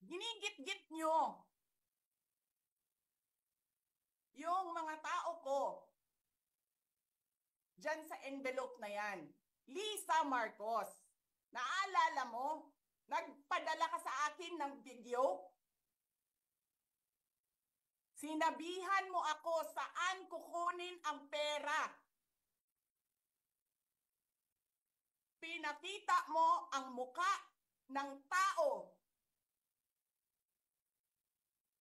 ginigit-git nyo yung mga tao ko dyan sa envelope na yan. Lisa Marcos, naalala mo? Nagpadala ka sa akin ng video? Sinabihan mo ako saan kukunin ang pera. Pinakita mo ang muka ng tao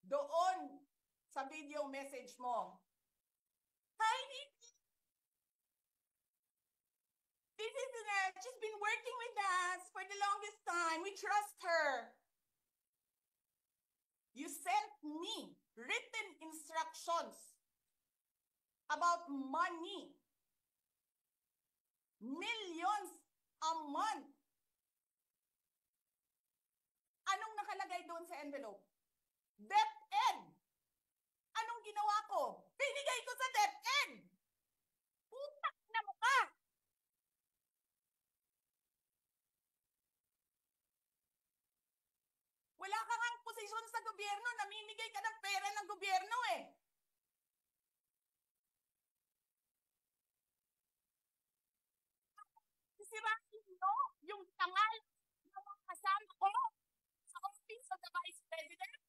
doon sa video message mo. Hi, Nikki. This is she's been working with us for the longest time. We trust her. You sent me written instructions about money. Millions a month. Anong nakalagay doon sa envelope? DepEd. Anong ginawa ko? Binigay ko sa DepEd. Putak na mukha. Wala ka ngang posisyon sa gobyerno. Namimigay ka ng pera ng gobyerno eh. Sisirahin nyo yung tangal ng mga kasama ko sa Office of the Vice President.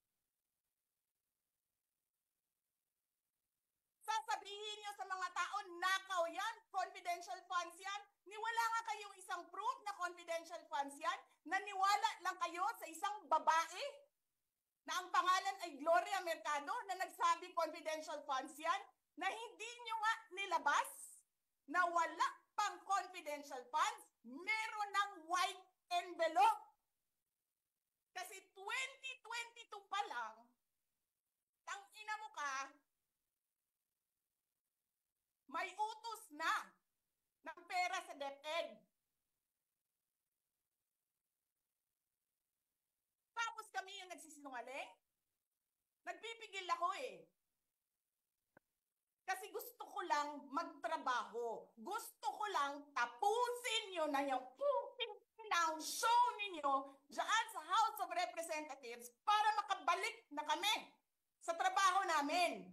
Sasabihin nyo sa mga tao, nakaw yan, confidential funds yan. Niwala nga kayong isang proof na confidential funds yan. Naniwala lang kayo sa isang babae na ang pangalan ay Gloria Mercado na nagsabi confidential funds yan, na hindi nyo nga nilabas na wala pang confidential funds, meron ng white envelope. Kasi 2022 pa lang, tangina mo ka, may utos na ng pera sa DepEd. Tapos kami yung nagsisinungaling? Nagpipigil ako eh. Kasi gusto ko lang magtrabaho. Gusto ko lang tapusin nyo na yung ng show ninyo dyan sa House of Representatives para makabalik na kami sa trabaho namin.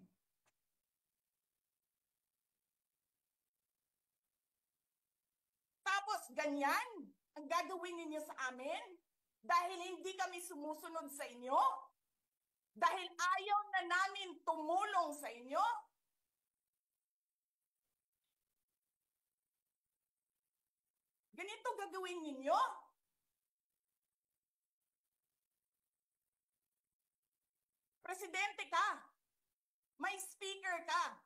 Tapos ganyan ang gagawin ninyo sa amin dahil hindi kami sumusunod sa inyo? Dahil ayaw na namin tumulong sa inyo? Ganito gagawin ninyo? Presidente ka, may speaker ka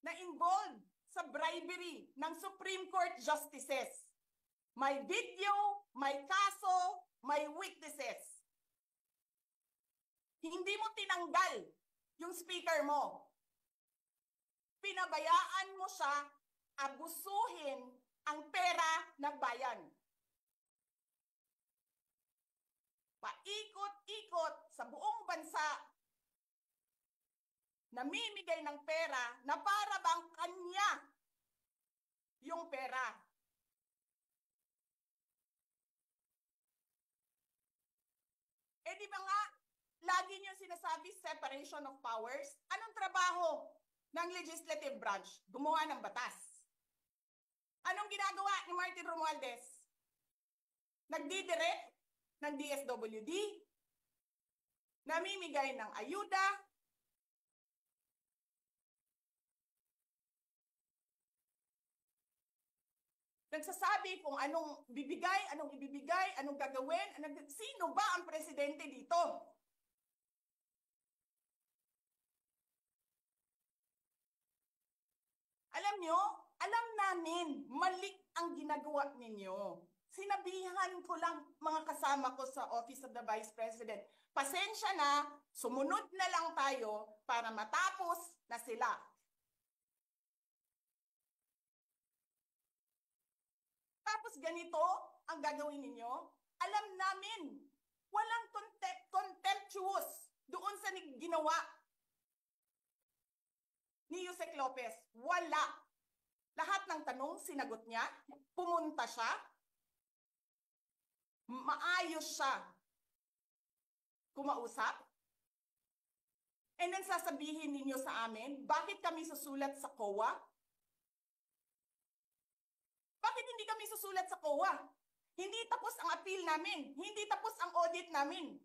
na involved sa bribery ng Supreme Court justices. May video, may kaso, may witnesses. Hindi mo tinanggal yung speaker mo. Pinabayaan mo siya abusuhin ang pera ng bayan. Paikot-ikot sa buong bansa, namimigay ng pera na para bang kanya yung pera. Eh di ba nga, lagi niyo sinasabi separation of powers? Anong trabaho ng legislative branch? Gumawa ng batas. Anong ginagawa ni Martin Romualdez? Nagdidirect ng DSWD, namimigay ng ayuda, nagsasabi kung anong bibigay, anong ibibigay, anong gagawin, sino ba ang presidente dito? Alam nyo, alam namin, mali ang ginagawa ninyo. Sinabihan ko lang mga kasama ko sa Office of the Vice President, pasensya na, sumunod na lang tayo para matapos na sila. Tapos ganito ang gagawin ninyo? Alam namin, walang contemptuous doon sa ginawa ni Yusek Lopez. Wala. Lahat ng tanong, sinagot niya. Pumunta siya. Maayos siya. kumausap? And then sasabihin ninyo sa amin, bakit kami susulat sa COA? Bakit hindi kami susulat sa COA? Hindi tapos ang appeal namin. Hindi tapos ang audit namin.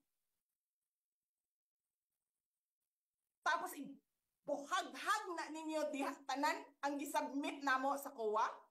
Tapos buhaghag na ninyo tanan ang gisubmit namo sa COA?